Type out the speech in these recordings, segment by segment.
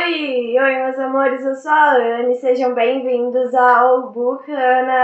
Oi, meus amores, eu sou a Anne, sejam bem-vindos ao Bucana.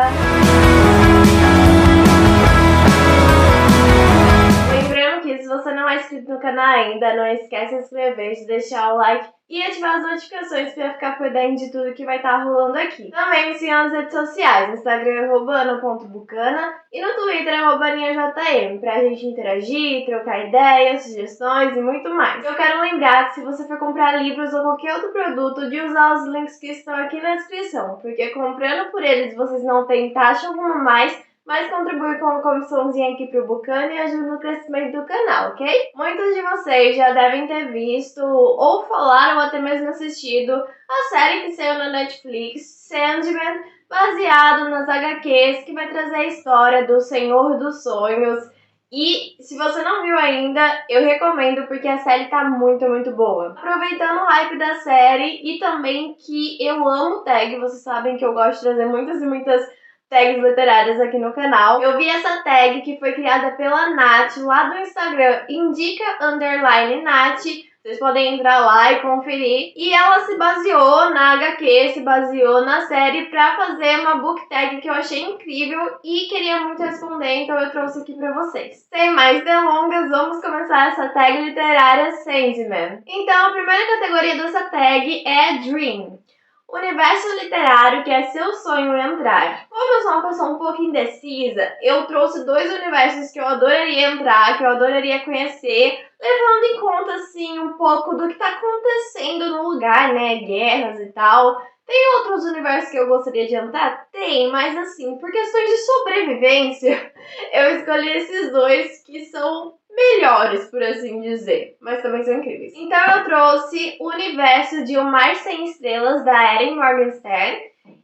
Lembrando que se você não é inscrito no canal ainda, não esquece de se inscrever, de deixar o like e ativar as notificações para ficar por dentro de tudo que vai estar rolando aqui. Também me sigam nas redes sociais, no Instagram @ana.bucana e no Twitter @ninhajm, pra gente interagir, trocar ideias, sugestões e muito mais. Eu quero lembrar que se você for comprar livros ou qualquer outro produto, de usar os links que estão aqui na descrição, porque comprando por eles vocês não têm taxa alguma mais, mas contribui com uma comissãozinha aqui pro Bucana e ajuda no crescimento do canal, ok? Muitos de vocês já devem ter visto, ou falaram, ou até mesmo assistido a série que saiu na Netflix, Sandman, baseado nas HQs, que vai trazer a história do Senhor dos Sonhos. E se você não viu ainda, eu recomendo porque a série tá muito boa. Aproveitando o hype da série e também que eu amo tag, vocês sabem que eu gosto de trazer muitas tags literárias aqui no canal. Eu vi essa tag que foi criada pela Nath lá do Instagram, indica_Nath. Vocês podem entrar lá e conferir. E ela se baseou na HQ, se baseou na série pra fazer uma book tag que eu achei incrível e queria muito responder, então eu trouxe aqui pra vocês. Sem mais delongas, vamos começar essa tag literária Sandman. Então, a primeira categoria dessa tag é Dream. Universo literário que é seu sonho entrar. Como eu sou uma pessoa um pouco indecisa, eu trouxe dois universos que eu adoraria entrar, que eu adoraria conhecer, levando em conta, assim, um pouco do que tá acontecendo no lugar, né? Guerras e tal. Tem outros universos que eu gostaria de entrar? Tem, mas assim, por questões de sobrevivência, eu escolhi esses dois que são melhores, por assim dizer, mas também são incríveis. Então eu trouxe o universo de O Mar Sem Estrelas, da Erin Morgenstern,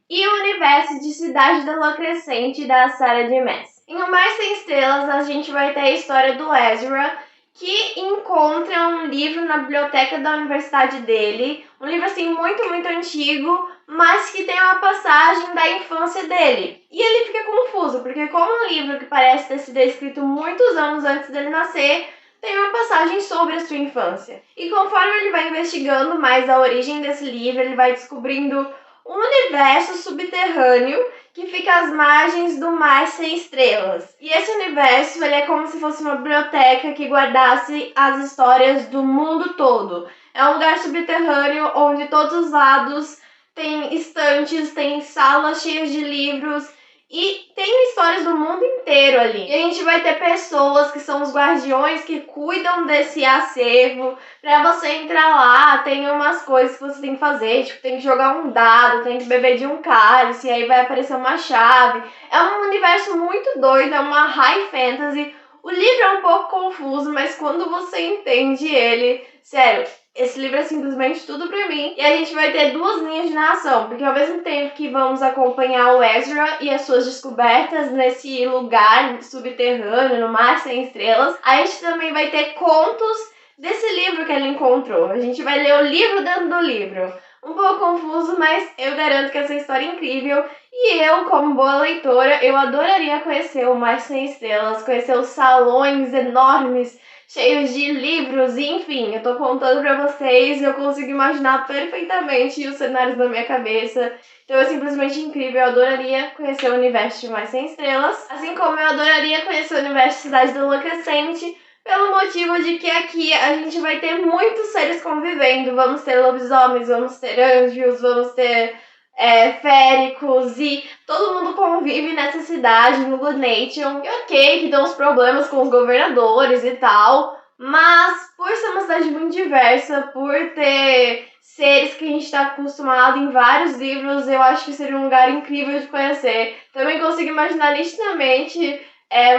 e o universo de Cidade da Lua Crescente, da Sarah J. Maas. Em O Mar Sem Estrelas, a gente vai ter a história do Ezra, que encontra um livro na biblioteca da universidade dele, um livro assim muito antigo, mas que tem uma passagem da infância dele. E ele fica confuso, porque como um livro que parece ter sido escrito muitos anos antes dele nascer, tem uma passagem sobre a sua infância. E conforme ele vai investigando mais a origem desse livro, ele vai descobrindo um universo subterrâneo que fica às margens do Mar Sem Estrelas. E esse universo, ele é como se fosse uma biblioteca que guardasse as histórias do mundo todo. É um lugar subterrâneo onde todos os lados tem estantes, tem salas cheias de livros e tem histórias do mundo inteiro ali. E a gente vai ter pessoas que são os guardiões que cuidam desse acervo. Pra você entrar lá, tem umas coisas que você tem que fazer, tipo, tem que jogar um dado, tem que beber de um cálice, aí vai aparecer uma chave. É um universo muito doido, é uma high fantasy. O livro é um pouco confuso, mas quando você entende ele, sério, esse livro é simplesmente tudo pra mim. E a gente vai ter duas linhas de narração, porque ao mesmo tempo que vamos acompanhar o Ezra e as suas descobertas nesse lugar subterrâneo, no Mar Sem Estrelas, a gente também vai ter contos desse livro que ele encontrou. A gente vai ler o livro dentro do livro. Um pouco confuso, mas eu garanto que essa história é incrível. E eu, como boa leitora, eu adoraria conhecer o Mar Sem Estrelas, conhecer os salões enormes, cheios de livros, e enfim, eu tô contando pra vocês e eu consigo imaginar perfeitamente os cenários na minha cabeça. Então é simplesmente incrível, eu adoraria conhecer o universo de Mais Sem Estrelas, assim como eu adoraria conhecer o universo de Cidade da Lua Crescente, pelo motivo de que aqui a gente vai ter muitos seres convivendo. Vamos ter lobisomens, vamos ter anjos, vamos ter féricos e todo mundo convive nessa cidade, no Good Nation. E ok, que dão uns problemas com os governadores e tal, mas por ser uma cidade muito diversa, por ter seres que a gente está acostumado em vários livros, eu acho que seria um lugar incrível de conhecer. Também consigo imaginar nitidamente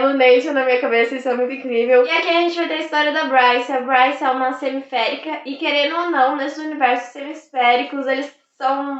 Lunation na minha cabeça, isso é muito incrível. E aqui a gente vai ter a história da Bryce. A Bryce é uma semiférica e, querendo ou não, nesses universos semisféricos, eles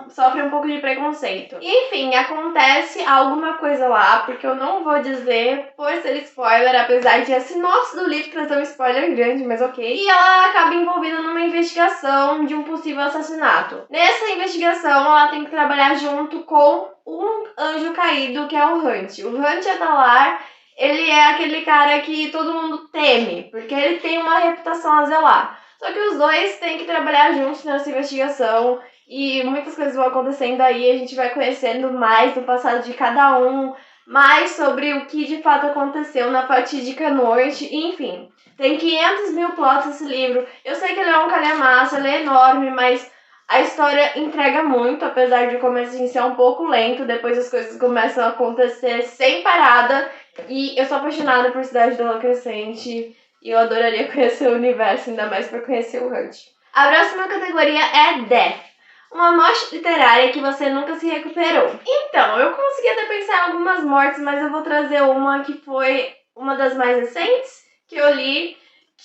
sofrem um pouco de preconceito. Enfim, acontece alguma coisa lá, porque eu não vou dizer por ser spoiler, apesar de a sinopse do livro trazer um spoiler grande, mas ok. E ela acaba envolvida numa investigação de um possível assassinato. Nessa investigação, ela tem que trabalhar junto com um anjo caído, que é o Hunt. O Hunt Adalar, ele é aquele cara que todo mundo teme, porque ele tem uma reputação a zelar. Só que os dois têm que trabalhar juntos nessa investigação e muitas coisas vão acontecendo aí, a gente vai conhecendo mais do passado de cada um, mais sobre o que de fato aconteceu na fatídica noite, enfim. Tem 500 mil plots esse livro. Eu sei que ele é um calhamaço, ele é enorme, mas a história entrega muito, apesar de o começo ser um pouco lento, depois as coisas começam a acontecer sem parada. E eu sou apaixonada por Cidade do Lua Crescente e eu adoraria conhecer o universo, ainda mais para conhecer o Hunt. A próxima categoria é Death, uma morte literária que você nunca se recuperou. Então, eu consegui até pensar em algumas mortes, mas eu vou trazer uma que foi uma das mais recentes que eu li,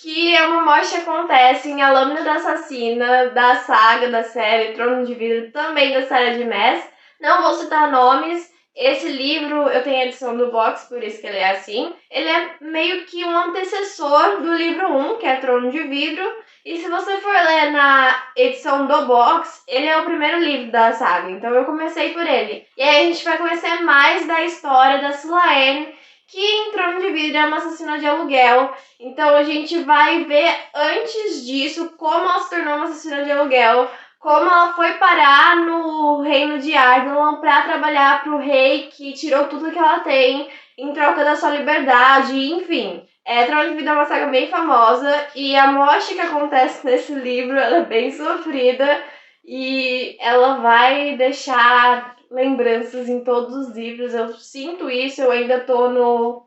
que é uma morte que acontece em A Lâmina da Assassina, da saga, da série Trono de Vidro, também da Sarah J. Maas. Não vou citar nomes. Esse livro, eu tenho a edição do box, por isso que ele é assim. Ele é meio que um antecessor do livro 1, que é Trono de Vidro. E se você for ler na edição do box, ele é o primeiro livro da saga. Então eu comecei por ele. E aí a gente vai conhecer mais da história da Sulaene, que em Trono de Vidro é uma assassina de aluguel. Então a gente vai ver antes disso como ela se tornou uma assassina de aluguel, como ela foi parar no reino de Ardalan para trabalhar pro rei que tirou tudo que ela tem em troca da sua liberdade, enfim. Trono de Vidro é uma saga bem famosa e a morte que acontece nesse livro ela é bem sofrida e ela vai deixar lembranças em todos os livros. Eu sinto isso, eu ainda tô no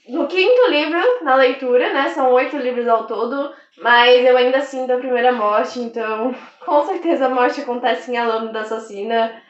5º livro na leitura, né? São 8 livros ao todo, mas eu ainda sinto a primeira morte, então com certeza a morte acontece em A Lâmina da Assassina.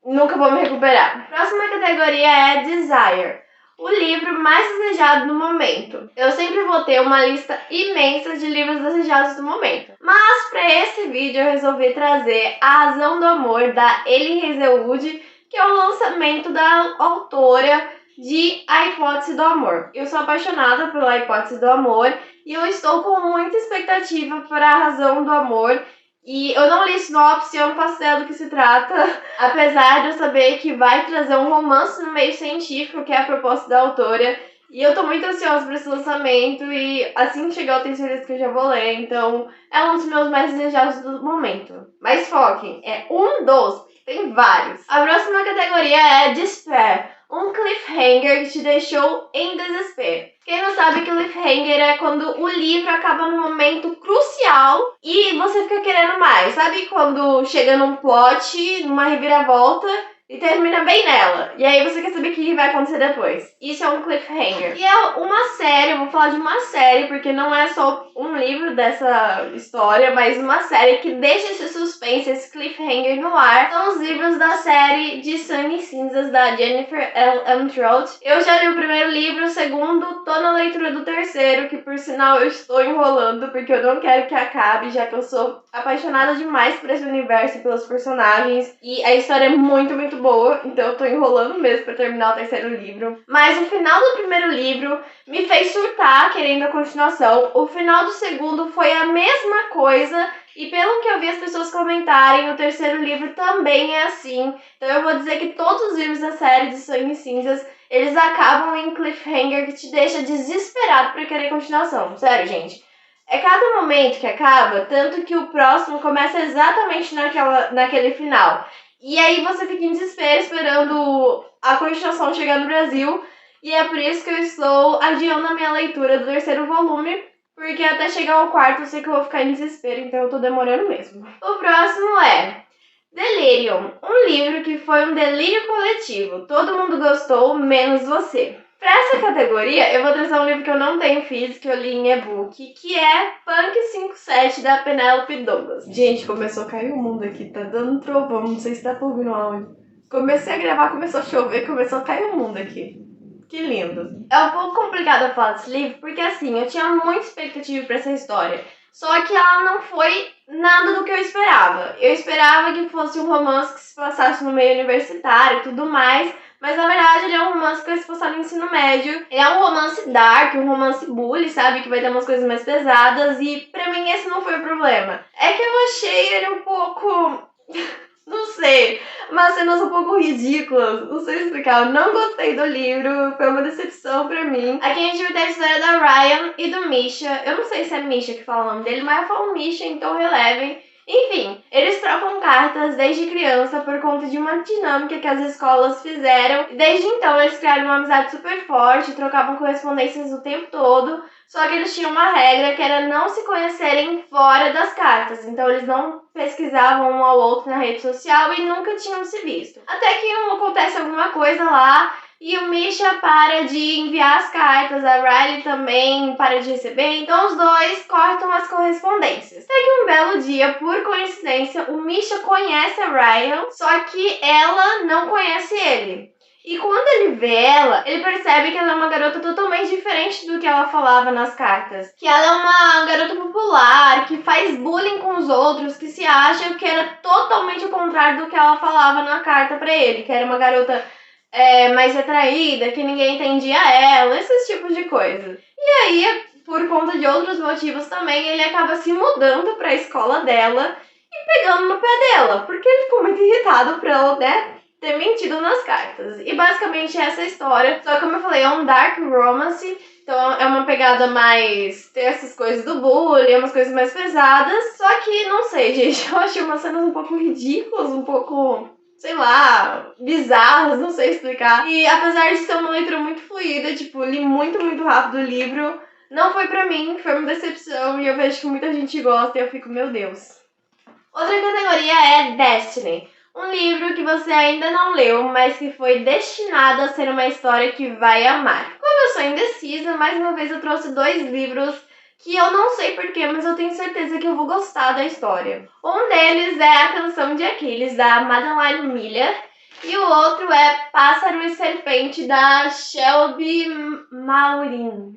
Nunca vou me recuperar. Próxima categoria é Desire, o livro mais desejado do momento. Eu sempre vou ter uma lista imensa de livros desejados do momento. Mas para esse vídeo eu resolvi trazer A Razão do Amor, da Elie Hazelwood, que é o lançamento da autora de A Hipótese do Amor. Eu sou apaixonada pela Hipótese do Amor e eu estou com muita expectativa para A Razão do Amor. E eu não li sinopse, eu não faço ideia do que se trata, apesar de eu saber que vai trazer um romance no meio científico, que é a proposta da autora. E eu tô muito ansiosa por esse lançamento e assim que chegar eu tenho certeza que eu já vou ler, então é um dos meus mais desejados do momento. Mas foquem, é um dos, tem vários. A próxima categoria é Despair, um cliffhanger que te deixou em desespero. Quem não sabe, cliffhanger é quando o livro acaba num momento crucial e você fica querendo mais. Sabe quando chega num plot, numa reviravolta e termina bem nela. E aí você quer saber o que vai acontecer depois. Isso é um cliffhanger. E é uma série, eu vou falar de uma série, porque não é só um livro dessa história, mas uma série que deixa esse suspense, esse cliffhanger no ar. São os livros da série de Sangue e Cinzas, da Jennifer L. Antrout. Eu já li o primeiro livro, o segundo, tô na leitura do terceiro, que por sinal eu estou enrolando, porque eu não quero que acabe, já que eu sou apaixonada demais por esse universo e pelos personagens. E a história é muito, muito boa, então eu tô enrolando mesmo pra terminar o terceiro livro. Mas o final do primeiro livro me fez surtar querendo a continuação. O final do segundo foi a mesma coisa e pelo que eu vi as pessoas comentarem, o terceiro livro também é assim. Então eu vou dizer que todos os livros da série de Sangue e Cinzas, eles acabam em cliffhanger que te deixa desesperado pra querer continuação. Sério, gente. É cada momento que acaba, tanto que o próximo começa exatamente naquele final. E aí você fica em desespero esperando a continuação chegar no Brasil. E é por isso que eu estou adiando a minha leitura do terceiro volume, porque até chegar ao quarto eu sei que eu vou ficar em desespero, então eu tô demorando mesmo. O próximo é Delirium, um livro que foi um delírio coletivo. Todo mundo gostou, menos você. Pra essa categoria, eu vou trazer um livro que eu não tenho físico, que eu li em e-book, que é Punk 57, da Penélope Douglas. Gente, começou a cair o mundo aqui, tá dando trovão, não sei se tá por ouvindo o áudio. Comecei a gravar, começou a chover, começou a cair o mundo aqui. Que lindo. É um pouco complicado eu falar desse livro, porque assim, eu tinha muita expectativa pra essa história. Só que ela não foi nada do que eu esperava. Eu esperava que fosse um romance que se passasse no meio universitário e tudo mais, mas na verdade ele é um romance que vai se passar no ensino médio. Ele é um romance dark, um romance bully, sabe? Que vai ter umas coisas mais pesadas e pra mim esse não foi o problema. É que eu achei ele um pouco... Não sei, umas cenas um pouco ridículas, não sei explicar, eu não gostei do livro, foi uma decepção pra mim. Aqui a gente vai ter a história da Ryan e do Misha, eu não sei se é Misha que fala o nome dele, mas eu falo Misha, então relevem. Enfim, eles trocam cartas desde criança por conta de uma dinâmica que as escolas fizeram. Desde então, eles criaram uma amizade super forte, trocavam correspondências o tempo todo. Só que eles tinham uma regra que era não se conhecerem fora das cartas. Então, eles não pesquisavam um ao outro na rede social e nunca tinham se visto. Até que acontece alguma coisa lá e o Misha para de enviar as cartas, a Riley também para de receber, então os dois cortam as correspondências. Até que um belo dia, por coincidência, o Misha conhece a Ryan, só que ela não conhece ele. E quando ele vê ela, ele percebe que ela é uma garota totalmente diferente do que ela falava nas cartas. Que ela é uma garota popular, que faz bullying com os outros, que se acha que era totalmente o contrário do que ela falava na carta pra ele, que era uma garota mais retraída, que ninguém entendia ela, esses tipos de coisa. E aí, por conta de outros motivos também, ele acaba se mudando pra escola dela e pegando no pé dela, porque ele ficou muito irritado por ela, ter mentido nas cartas. E basicamente essa é a história. Só que, como eu falei, é um dark romance, então é uma pegada mais... tem essas coisas do bullying, umas coisas mais pesadas. Só que, não sei, gente, eu achei umas cenas um pouco ridículas, um pouco... sei lá, bizarras, não sei explicar. E apesar de ser uma leitura muito fluida, tipo, li muito, muito rápido o livro, não foi pra mim, foi uma decepção e eu vejo que muita gente gosta e eu fico, meu Deus. Outra categoria é Destiny. Um livro que você ainda não leu, mas que foi destinado a ser uma história que vai amar. Como eu sou indecisa, mais uma vez eu trouxe 2 livros que eu não sei porquê, mas eu tenho certeza que eu vou gostar da história. Um deles é A Canção de Aquiles, da Madeline Miller, e o outro é Pássaro e Serpente, da Shelby Maurin,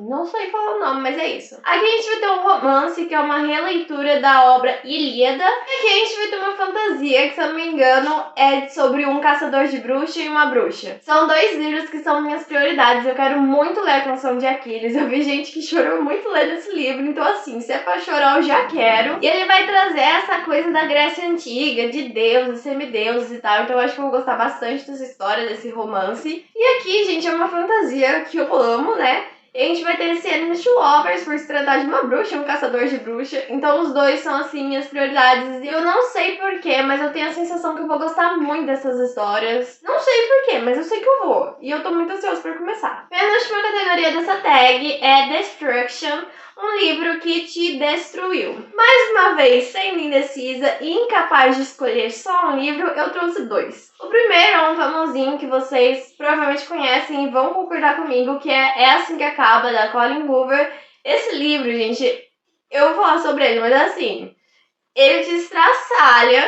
não sei falar o nome, mas é isso. Aqui a gente vai ter um romance, que é uma releitura da obra Ilíada, e aqui a gente vai ter uma fantasia, que se eu não me engano é sobre um caçador de bruxa e uma bruxa. São 2 livros que são minhas prioridades, eu quero muito ler A Canção de Aquiles, eu vi gente que chorou muito lendo esse livro, então assim, se é pra chorar eu já quero. E ele vai trazer essa coisa da Grécia Antiga, de deuses, semideuses e tal, então eu acho que eu vou gostar bastante dessa história, desse romance. E aqui, gente, é uma fantasia que eu amo, né? E a gente vai ter esse Enemies to Lovers, por se tratar de uma bruxa e um caçador de bruxa. Então os dois são, assim, minhas prioridades. E eu não sei porquê, mas eu tenho a sensação que eu vou gostar muito dessas histórias. Não sei porquê, mas eu sei que eu vou. E eu tô muito ansiosa por começar. A penúltima categoria dessa tag é Destruction, um livro que te destruiu. Mais uma vez, sendo indecisa e incapaz de escolher só um livro, eu trouxe 2. O primeiro é um famosinho que vocês provavelmente conhecem e vão concordar comigo, que é Assim que Acaba, da Colleen Hoover. Esse livro, gente, eu vou falar sobre ele, mas assim, ele te estraçalha,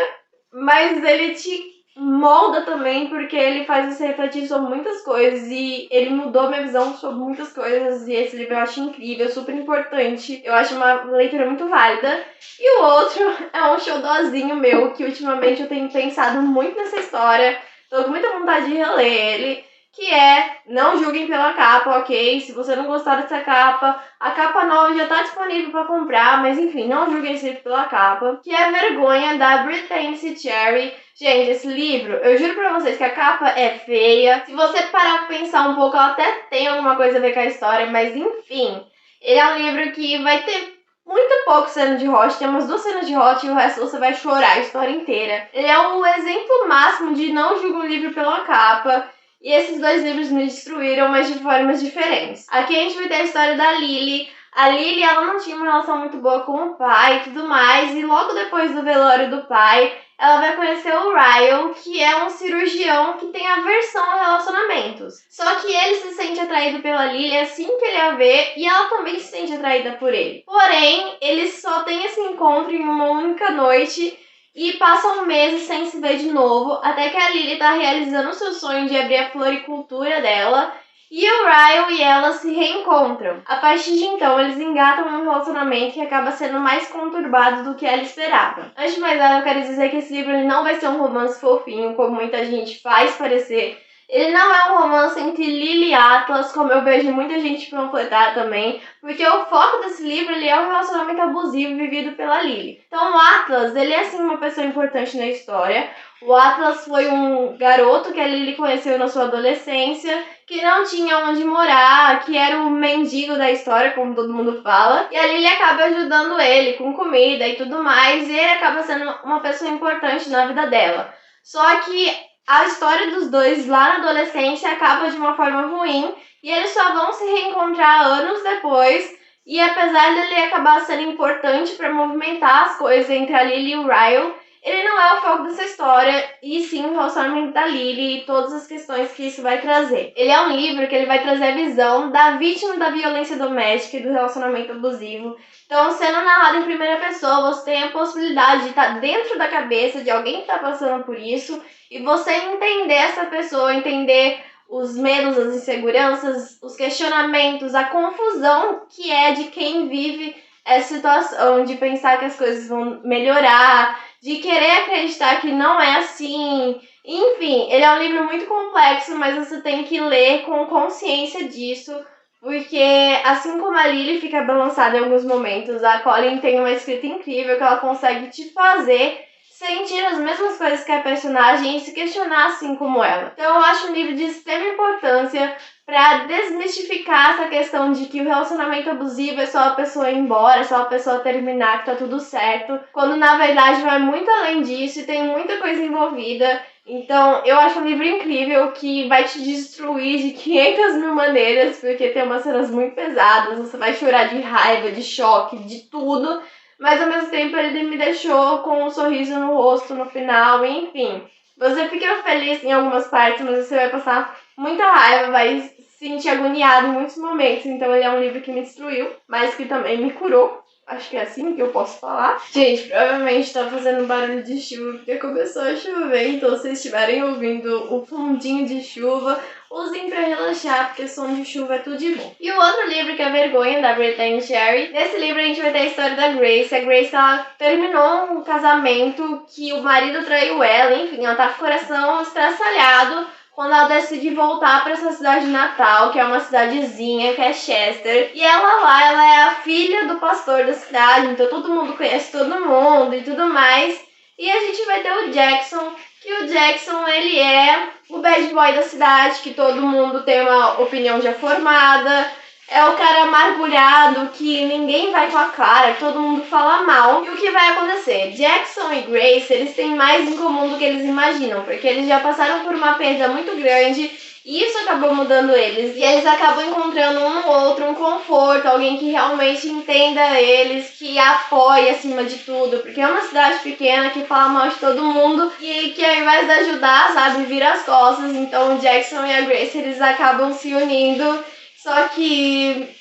mas ele te molda também, porque ele faz você refletir sobre muitas coisas e ele mudou minha visão sobre muitas coisas, e esse livro eu acho incrível, super importante, eu acho uma leitura muito válida. E o outro é um xodózinho meu, que ultimamente eu tenho pensado muito nessa história, tô com muita vontade de reler ele, que é Não Julguem pela Capa, ok? Se você não gostar dessa capa, a capa nova já tá disponível pra comprar, mas enfim, não julguem esse livro pela capa, que é Vergonha, da Brittany C. Cherry. Gente, esse livro, eu juro pra vocês que a capa é feia. Se você parar pra pensar um pouco, ela até tem alguma coisa a ver com a história, mas enfim, ele é um livro que vai ter muito pouco cena de hot, tem umas 2 cenas de hot e o resto você vai chorar a história inteira. Ele é o exemplo máximo de não julgue um livro pela capa. E esses 2 livros me destruíram, mas de formas diferentes. Aqui a gente vai ter a história da Lily. A Lily, ela não tinha uma relação muito boa com o pai e tudo mais. E logo depois do velório do pai, ela vai conhecer o Ryan, que é um cirurgião que tem aversão a relacionamentos. Só que ele se sente atraído pela Lily assim que ele a vê, e ela também se sente atraída por ele. Porém, eles só têm esse encontro em uma única noite, e passam meses sem se ver de novo, até que a Lily tá realizando o seu sonho de abrir a floricultura dela, e o Ryan e ela se reencontram. A partir de então, eles engatam um relacionamento que acaba sendo mais conturbado do que ela esperava. Antes de mais nada, eu quero dizer que esse livro ele não vai ser um romance fofinho, como muita gente faz parecer. Ele não é um romance entre Lily e Atlas, como eu vejo muita gente panfletar também, porque o foco desse livro ele é um relacionamento abusivo vivido pela Lily. Então o Atlas, ele é sim uma pessoa importante na história. O Atlas foi um garoto que a Lily conheceu na sua adolescência, que não tinha onde morar, que era o mendigo da história, como todo mundo fala. E a Lily acaba ajudando ele com comida e tudo mais, e ele acaba sendo uma pessoa importante na vida dela. Só que a história dos dois lá na adolescência acaba de uma forma ruim e eles só vão se reencontrar anos depois. E apesar dele acabar sendo importante para movimentar as coisas entre a Lily e o Ryle, ele não é o foco dessa história, e sim o relacionamento da Lily e todas as questões que isso vai trazer. Ele é um livro que ele vai trazer a visão da vítima da violência doméstica e do relacionamento abusivo. Então, sendo narrado em primeira pessoa, você tem a possibilidade de estar dentro da cabeça de alguém que está passando por isso e você entender essa pessoa, entender os medos, as inseguranças, os questionamentos, a confusão que é de quem vive essa situação, de pensar que as coisas vão melhorar, de querer acreditar que não é assim. Enfim, ele é um livro muito complexo, mas você tem que ler com consciência disso, porque assim como a Lily fica balançada em alguns momentos, a Colleen tem uma escrita incrível que ela consegue te fazer sentir as mesmas coisas que a personagem e se questionar assim como ela. Então eu acho um livro de extrema importância para desmistificar essa questão de que o relacionamento abusivo é só a pessoa ir embora, é só a pessoa terminar, que tá tudo certo, quando na verdade vai muito além disso e tem muita coisa envolvida. Então eu acho um livro incrível que vai te destruir de 500 mil maneiras, porque tem umas cenas muito pesadas, você vai chorar de raiva, de choque, de tudo. Mas ao mesmo tempo ele me deixou com um sorriso no rosto no final, enfim. Você fica feliz em algumas partes, mas você vai passar muita raiva, vai se sentir agoniado em muitos momentos. Então ele é um livro que me destruiu, mas que também me curou. Acho que é assim que eu posso falar. Gente, provavelmente tá fazendo barulho de chuva porque começou a chover, então se vocês estiverem ouvindo o fundinho de chuva, usem pra relaxar, porque som de chuva é tudo de bom. E o outro livro, que é Vergonha, da Brittany Sherry. Nesse livro a gente vai ter a história da Grace. A Grace, ela terminou um casamento que o marido traiu ela, enfim, ela tá com o coração estraçalhado quando ela decide voltar para essa cidade natal, que é uma cidadezinha, que é Chester. E ela lá, ela é a filha do pastor da cidade, então todo mundo conhece todo mundo e tudo mais. E a gente vai ter o Jackson, que o Jackson, ele é o bad boy da cidade, que todo mundo tem uma opinião já formada. É o cara amargurado, que ninguém vai com a cara, que todo mundo fala mal. E o que vai acontecer? Jackson e Grace, eles têm mais em comum do que eles imaginam, porque eles já passaram por uma perda muito grande e isso acabou mudando eles. E eles acabam encontrando um no outro um conforto, alguém que realmente entenda eles, que apoie acima de tudo, porque é uma cidade pequena que fala mal de todo mundo e que ao invés de ajudar, sabe, vira as costas. Então o Jackson e a Grace, eles acabam se unindo. Só que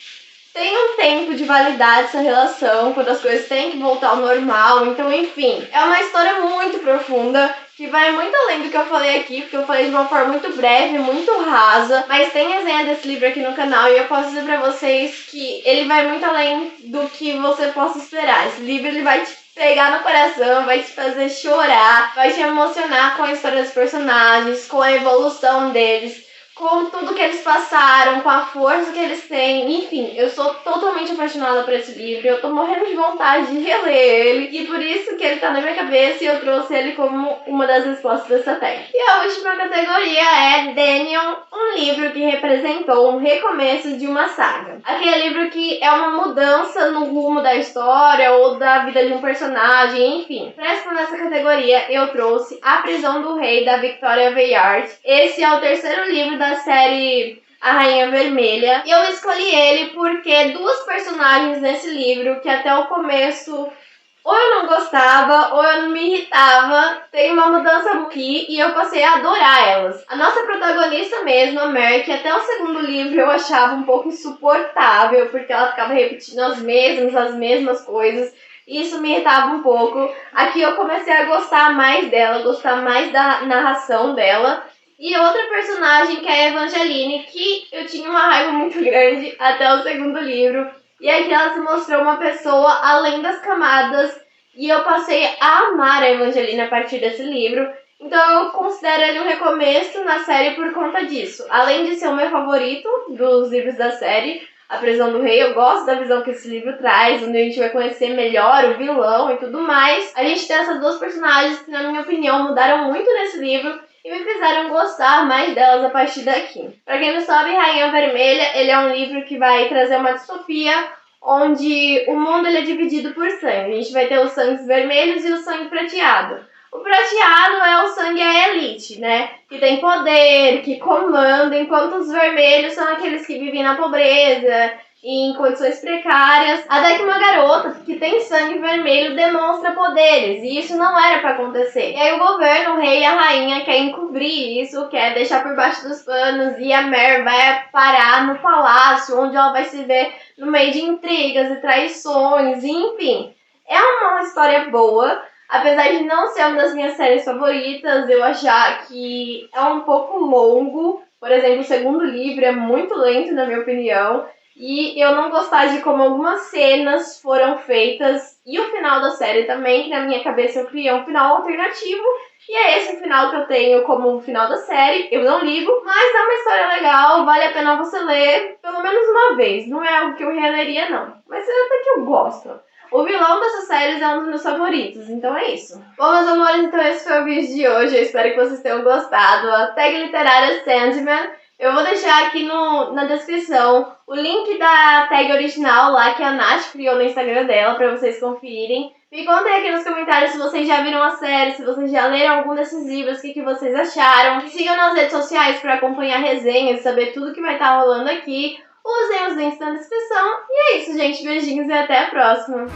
tem um tempo de validade essa relação, quando as coisas têm que voltar ao normal. Então, enfim, é uma história muito profunda, que vai muito além do que eu falei aqui, porque eu falei de uma forma muito breve, muito rasa. Mas tem resenha desse livro aqui no canal e eu posso dizer pra vocês que ele vai muito além do que você possa esperar. Esse livro, ele vai te pegar no coração, vai te fazer chorar, vai te emocionar com a história dos personagens, com a evolução deles, com tudo que eles passaram, com a força que eles têm. Enfim, eu sou totalmente apaixonada por esse livro. Eu tô morrendo de vontade de reler ele. E por isso que ele tá na minha cabeça e eu trouxe ele como uma das respostas dessa tag. E a última categoria é Daniel, um livro que representou um recomeço de uma saga. Aquele livro que é uma mudança no rumo da história ou da vida de um personagem, enfim. Pra responder essa categoria, eu trouxe A Prisão do Rei, da Victoria Aveyard. Esse é o terceiro livro da série A Rainha Vermelha. E eu escolhi ele porque duas personagens nesse livro, que até o começo ou eu não gostava, ou eu não me irritava, tem uma mudança aqui e eu passei a adorar elas. A nossa protagonista mesmo, a Mary, que até o segundo livro eu achava um pouco insuportável, porque ela ficava repetindo as mesmas coisas. Isso me irritava um pouco. Aqui eu comecei a gostar mais dela, gostar mais da narração dela. E outra personagem, que é a Evangeline, que eu tinha uma raiva muito grande até o segundo livro. E aqui ela se mostrou uma pessoa além das camadas. E eu passei a amar a Evangeline a partir desse livro. Então eu considero ele um recomeço na série por conta disso. Além de ser o meu favorito dos livros da série, A Prisão do Rei, eu gosto da visão que esse livro traz, onde a gente vai conhecer melhor o vilão e tudo mais. A gente tem essas duas personagens que, na minha opinião, mudaram muito nesse livro e me fizeram gostar mais delas a partir daqui. Pra quem não sabe, Rainha Vermelha, ele é um livro que vai trazer uma distopia onde o mundo ele é dividido por sangue. A gente vai ter os sangues vermelhos e o sangue prateado. O prateado é o sangue a elite, né? Que tem poder, que comanda, enquanto os vermelhos são aqueles que vivem na pobreza e em condições precárias. Até que uma garota que tem sangue vermelho demonstra poderes, e isso não era pra acontecer. E aí o governo, o rei e a rainha quer encobrir isso, quer deixar por baixo dos panos, e a Mare vai parar no palácio, onde ela vai se ver no meio de intrigas e traições, e enfim. É uma história boa. Apesar de não ser uma das minhas séries favoritas, eu achar que é um pouco longo. Por exemplo, o segundo livro é muito lento, na minha opinião. E eu não gostar de como algumas cenas foram feitas. E o final da série também, que na minha cabeça eu criei um final alternativo. E é esse o final que eu tenho como o final da série. Eu não ligo, mas é uma história legal, vale a pena você ler pelo menos uma vez. Não é algo que eu releria, não. Mas até que eu gosto. O vilão dessas séries é um dos meus favoritos, então é isso. Bom, meus amores, então esse foi o vídeo de hoje. Eu espero que vocês tenham gostado. A tag literária Sandman. Eu vou deixar aqui na descrição o link da tag original lá que a Nath criou no Instagram dela pra vocês conferirem. Me contem aqui nos comentários se vocês já viram a série, se vocês já leram algum desses livros, o que vocês acharam. Me sigam nas redes sociais pra acompanhar resenhas e saber tudo que vai estar rolando aqui. Usem os links na descrição. E é isso, gente. Beijinhos e até a próxima.